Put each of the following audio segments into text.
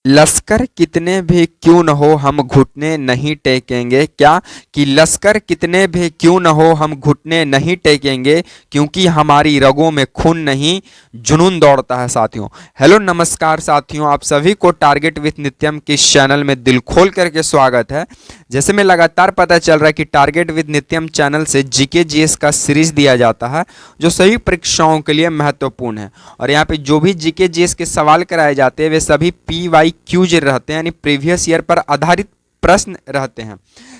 लश्कर कितने भी क्यों न हो हम घुटने नहीं टेकेंगे। क्या? कि लश्कर कितने भी क्यों न हो हम घुटने नहीं टेकेंगे, क्योंकि हमारी रगों में खून नहीं जुनून दौड़ता है साथियों। हेलो नमस्कार साथियों, आप सभी को टारगेट विथ नित्यम के इस चैनल में दिल खोल करके स्वागत है। जैसे में लगातार पता चल रहा है कि टारगेट विथ नित्यम चैनल से जीके जीएस का सीरीज दिया जाता है जो सभी परीक्षाओं के लिए महत्वपूर्ण है। और यहाँ पे जो भी जीके जीएस के सवाल कराए जाते हैं वे सभी PYQs रहते हैं, यानी प्रीवियस ईयर पर आधारित प्रश्न रहते हैं।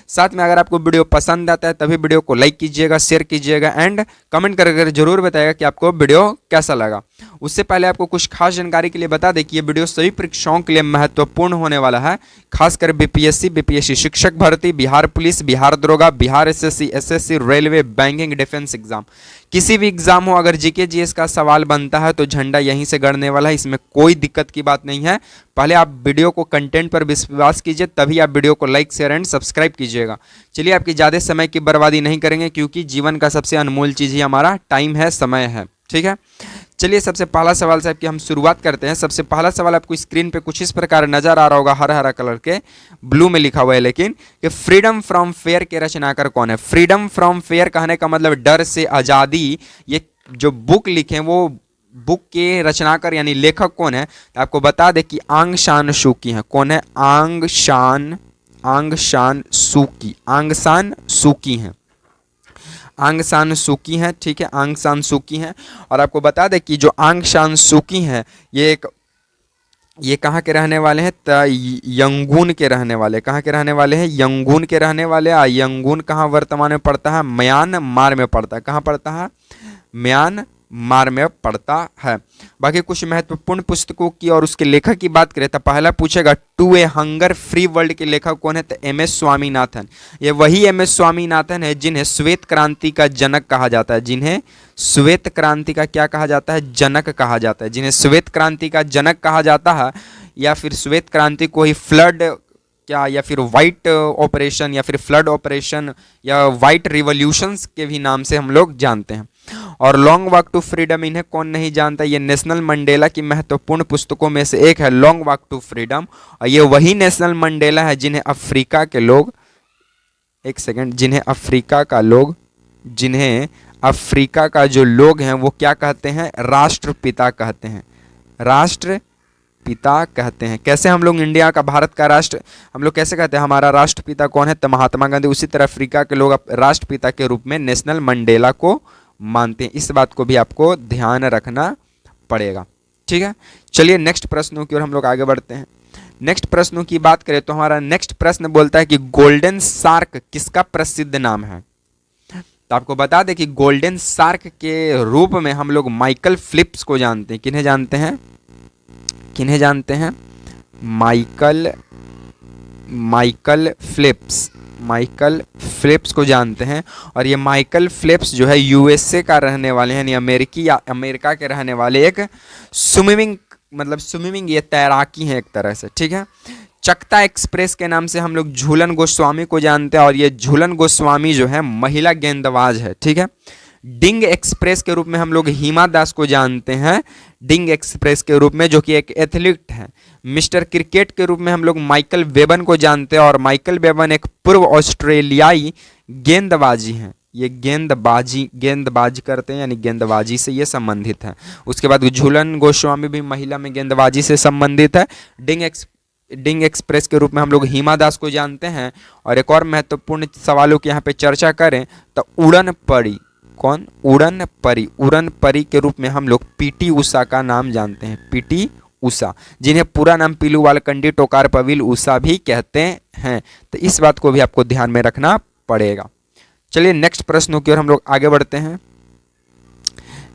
साथ में अगर आपको वीडियो पसंद आता है तभी वीडियो को लाइक कीजिएगा, शेयर कीजिएगा एंड कमेंट करके जरूर बताइएगा कि आपको वीडियो कैसा लगा। उससे पहले आपको कुछ खास जानकारी के लिए बता दें कि ये वीडियो सभी परीक्षाओं के लिए महत्वपूर्ण होने वाला है, खासकर बीपीएससी शिक्षक भर्ती, बिहार पुलिस, बिहार दरोगा, Bihar SSC, railway, banking, defence exam, किसी भी एग्जाम हो अगर जीके जीएस का सवाल बनता है तो झंडा यहीं से गड़ने वाला है, इसमें कोई दिक्कत की बात नहीं है। पहले आप वीडियो को कंटेंट पर विश्वास कीजिए, तभी आप वीडियो को लाइक शेयर एंड सब्सक्राइब कीजिएगा। चलिए आपकी ज़्यादा समय की बर्बादी नहीं करेंगे, क्योंकि जीवन का सबसे अनमोल चीज़ ही हमारा टाइम है, समय है। ठीक है, चलिए सबसे पहला सवाल साहब की हम शुरुआत करते हैं। सबसे पहला सवाल आपको स्क्रीन पे कुछ इस प्रकार नजर आ रहा होगा, हरा हरा कलर के ब्लू में लिखा हुआ है, लेकिन कि फ्रीडम फ्रॉम फेयर के रचनाकार कौन है। फ्रीडम फ्रॉम फेयर कहने का मतलब डर से आज़ादी। ये जो बुक लिखे वो बुक के रचनाकार यानी लेखक कौन है, तो आपको बता दें कि आंग सान सूकी है। कौन है? आंग शान सूकी हैं। आंग सान सूकी हैं, ठीक है, आंग सान सूकी हैं। और आपको बता दें कि जो आंग सान सूकी हैं ये कहाँ के रहने वाले हैं? यंगून के रहने वाले। कहाँ के रहने वाले हैं? यंगून के रहने वाले। यंगून कहाँ वर्तमान में पड़ता है? म्यांमार में पड़ता है। कहाँ पड़ता है? म्यांमार में पड़ता है। बाकी कुछ महत्वपूर्ण पुस्तकों की और उसके लेखक की बात करें तो पहला पूछेगा to a hunger free world के लेखक कौन है? तो MS स्वामीनाथन। ये वही MS स्वामीनाथन है जिन्हें श्वेत क्रांति का जनक कहा जाता है। जिन्हें श्वेत क्रांति का क्या कहा जाता है? जनक कहा जाता है। जिन्हें श्वेत क्रांति का जनक कहा जाता है, या फिर श्वेत क्रांति को ही फ्लड क्या, या फिर वाइट ऑपरेशन, या फिर फ्लड ऑपरेशन, या वाइट रिवॉल्यूशंस के भी नाम से हम लोग जानते हैं। और लॉन्ग वॉक टू फ्रीडम इन्हें कौन नहीं जानता? ये नेशनल मंडेला की महत्वपूर्ण पुस्तकों में से एक है, लॉन्ग वॉक टू फ्रीडम। और ये वही नेशनल मंडेला है जिन्हें अफ्रीका के लोग, एक सेकेंड, जिन्हें अफ्रीका का जो लोग हैं वो क्या कहते हैं? राष्ट्रपिता कहते हैं। राष्ट्रपिता कहते हैं। कैसे हम लोग इंडिया का, भारत का राष्ट्र हम लोग कैसे कहते हैं? हमारा राष्ट्रपिता कौन है? तो महात्मा गांधी। उसी तरह अफ्रीका के लोग राष्ट्रपिता के रूप में नेशनल मंडेला को मानते हैं। इस बात को भी आपको ध्यान रखना पड़ेगा। ठीक है, चलिए नेक्स्ट प्रश्नों की ओर हम लोग आगे बढ़ते हैं। नेक्स्ट प्रश्नों की बात करें तो हमारा नेक्स्ट प्रश्न बोलता है कि गोल्डन शार्क किसका प्रसिद्ध नाम है। तो आपको बता दें कि गोल्डन शार्क के रूप में हम लोग माइकल फिलिप्स को जानते हैं। किन्हें जानते हैं? माइकल फिलिप्स को जानते हैं। और ये माइकल फिलिप्स जो है USA का रहने वाले हैं, यानी अमेरिका के रहने वाले एक स्विमिंग ये तैराकी है एक तरह से। ठीक है, चकता एक्सप्रेस के नाम से हम लोग झूलन गोस्वामी को जानते हैं, और ये झूलन गोस्वामी जो है महिला गेंदबाज है। ठीक है, डिंग एक्सप्रेस के रूप में हम लोग हिमा दास को जानते हैं, डिंग एक्सप्रेस के रूप में, जो कि एक एथलीट है। मिस्टर क्रिकेट के रूप में हम लोग माइकल वेबन को जानते हैं, और माइकल वेबन एक पूर्व ऑस्ट्रेलियाई गेंदबाजी हैं। ये गेंदबाजी करते हैं, यानी गेंदबाजी से ये संबंधित है। उसके बाद झूलन गोस्वामी भी महिला में गेंदबाजी से संबंधित है। डिंग एक्सप्रेस के रूप में हम लोग हिमा दास को जानते हैं। और एक और महत्वपूर्ण सवालों की यहाँ पे चर्चा करें तो उड़न परी, कौन? उड़न परी के रूप में हम लोग PT उषा का नाम जानते हैं। PT उषा, जिन्हें पूरा नाम पीलू वालकंडी टोकार पविल उषा भी कहते हैं। तो इस बात को भी आपको ध्यान में रखना पड़ेगा। चलिए नेक्स्ट प्रश्नों की ओर हम लोग आगे बढ़ते हैं।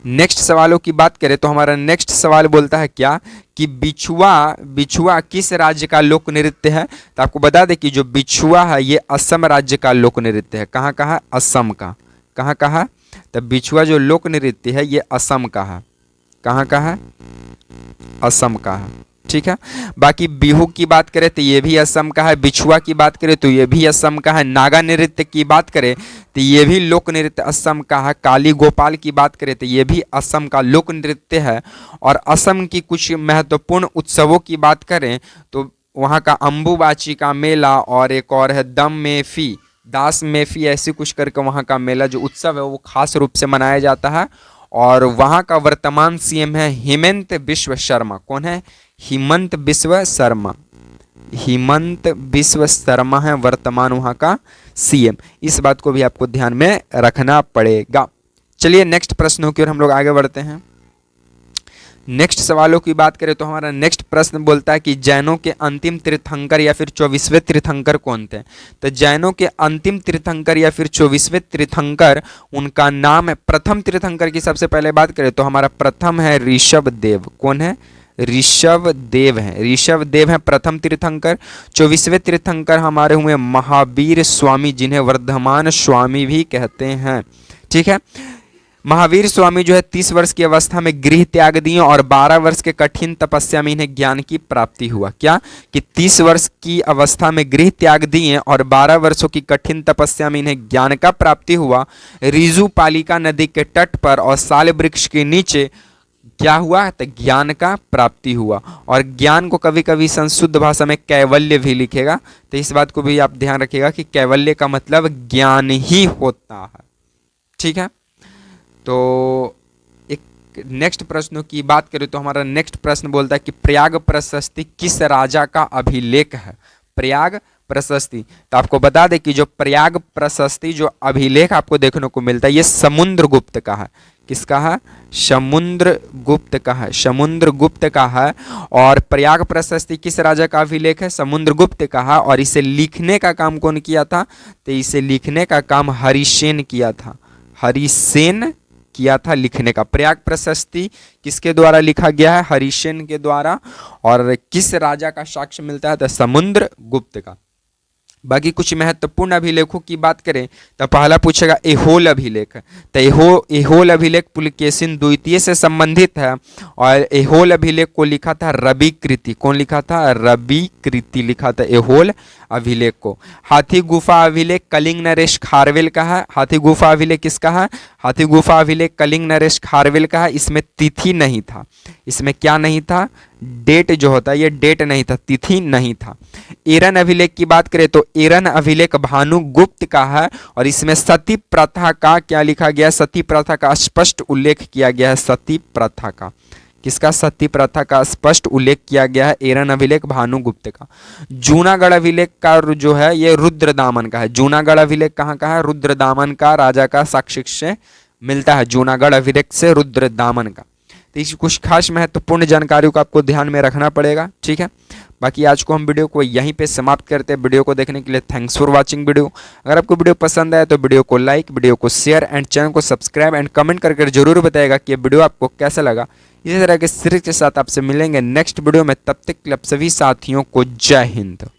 नेक्स्ट सवालों की बात करें तो हमारा नेक्स्ट सवाल बोलता है क्या कि बिछुआ किस राज्य का लोक नृत्य है। तो आपको बता दें कि जो बिछुआ है ये असम राज्य का लोक नृत्य है। कहाँ का है? असम का। कहाँ का है? तो बिछुआ जो लोक नृत्य है ये असम का है। कहाँ का है? असम का है। ठीक है। बाकी बिहू की बात करें तो ये भी असम का है, बिछुआ की बात करें तो ये भी असम का है, नागा नृत्य की बात करें तो ये भी लोक नृत्य असम का है, काली गोपाल की बात करें तो ये भी असम का लोक नृत्य है। और असम की कुछ महत्वपूर्ण उत्सवों की बात करें तो वहाँ का अम्बुबाची का मेला, और एक और है दम मेफी, दास मेफी, ऐसी कुछ करके वहाँ का मेला जो उत्सव है वो खास रूप से मनाया जाता है। और वहाँ का वर्तमान सीएम है हिमंत बिस्व शर्मा। कौन है? हिमंत बिस्व शर्मा। हिमंत बिस्व शर्मा है वर्तमान वहाँ का सीएम। इस बात को भी आपको ध्यान में रखना पड़ेगा। चलिए नेक्स्ट प्रश्नों की ओर हम लोग आगे बढ़ते हैं। नेक्स्ट सवालों की बात करें तो हमारा नेक्स्ट प्रश्न बोलता है कि जैनों के अंतिम तीर्थंकर या फिर 24वें तीर्थंकर कौन थे? तो जैनों के अंतिम तीर्थंकर या फिर 24वें तीर्थंकर, उनका नाम है, प्रथम तीर्थंकर की सबसे पहले बात करें तो हमारा प्रथम है ऋषभ देव। कौन है? ऋषभ देव है। ऋषभ देव है प्रथम तीर्थंकर। 24वें तीर्थंकर हमारे हुए महावीर स्वामी, जिन्हें वर्धमान स्वामी भी कहते हैं। ठीक है। महावीर स्वामी जो है 30 वर्ष की अवस्था में गृह त्याग दिए और 12 वर्ष के कठिन तपस्या में इन्हें ज्ञान की प्राप्ति हुआ। क्या? कि 30 वर्ष की अवस्था में गृह त्याग दिए और 12 वर्षों की कठिन तपस्या में इन्हें ज्ञान का प्राप्ति हुआ। रिजु पालिका नदी के तट पर और साल वृक्ष के नीचे क्या हुआ? तो ज्ञान का प्राप्ति हुआ। और ज्ञान को कभी कभी संशुद्ध भाषा में कैवल्य भी लिखेगा, तो इस बात को भी आप ध्यान रखिएगा कि कैवल्य का मतलब ज्ञान ही होता है। ठीक है। तो एक नेक्स्ट प्रश्नों की बात करें तो हमारा नेक्स्ट प्रश्न बोलता है कि प्रयाग प्रशस्ति किस राजा का अभिलेख है? प्रयाग प्रशस्ति, तो आपको बता दें कि जो प्रयाग प्रशस्ति जो अभिलेख आपको देखने को मिलता है ये समुद्रगुप्त का है। किसका है? समुद्रगुप्त का है। समुद्रगुप्त का है। और प्रयाग प्रशस्ति किस राजा का अभिलेख है? समुद्रगुप्त का है। और इसे लिखने का काम कौन किया था? तो इसे लिखने का काम हरिसेन किया था। हरिसेन किया था लिखने का। प्रयाग प्रशस्ति किसके द्वारा लिखा गया है? हरिसेन के द्वारा। और किस राजा का साक्ष्य मिलता है? तो समुद्रगुप्त का। बाकी कुछ महत्वपूर्ण अभिलेखों की बात करें तो पहला पूछेगा एहोल अभिलेख। तो एहोल अभिलेख पुलकेशिन द्वितीय से संबंधित है। और एहोल अभिलेख को लिखा था रवि कृति। कौन लिखा था? रवि कृति लिखा था एहोल अभिलेख को। हाथी गुफा अभिलेख कलिंग नरेश खारवेल का है। हाथी गुफा अभिलेख किसका है? हाथी गुफा अभिलेख कलिंग नरेश खारवेल का है। इसमें तिथि नहीं था। इसमें क्या नहीं था? डेट जो होता है ये डेट नहीं था, तिथि नहीं था। एरन अभिलेख की बात करें तो एरन अभिलेख भानुगुप्त का है। और इसमें सती प्रथा का क्या लिखा गया? सती प्रथा का स्पष्ट उल्लेख किया गया है। सती प्रथा का। किसका? सती प्रथा का स्पष्ट उल्लेख किया गया है एरन अभिलेख भानुगुप्त का। जूनागढ़ अभिलेख का जो है ये रुद्रदामन का है। जूनागढ़ अभिलेख कहाँ का है? रुद्रदामन का राजा का साक्ष्य से मिलता है। जूनागढ़ अभिलेख से रुद्रदामन का। तो इस कुछ खास महत्वपूर्ण जानकारियों को आपको ध्यान में रखना पड़ेगा। ठीक है। बाकी आज को हम वीडियो को यहीं पे समाप्त करते हैं। वीडियो को देखने के लिए थैंक्स फॉर वाचिंग वीडियो। अगर आपको वीडियो पसंद आए तो वीडियो को लाइक, वीडियो को शेयर एंड चैनल को सब्सक्राइब एंड कमेंट करके जरूर बताएगा कि ये वीडियो आपको कैसा लगा। इसी तरह के सीरीज के साथ आपसे मिलेंगे नेक्स्ट वीडियो में। तब तक के लिए सभी साथियों को जय हिंद।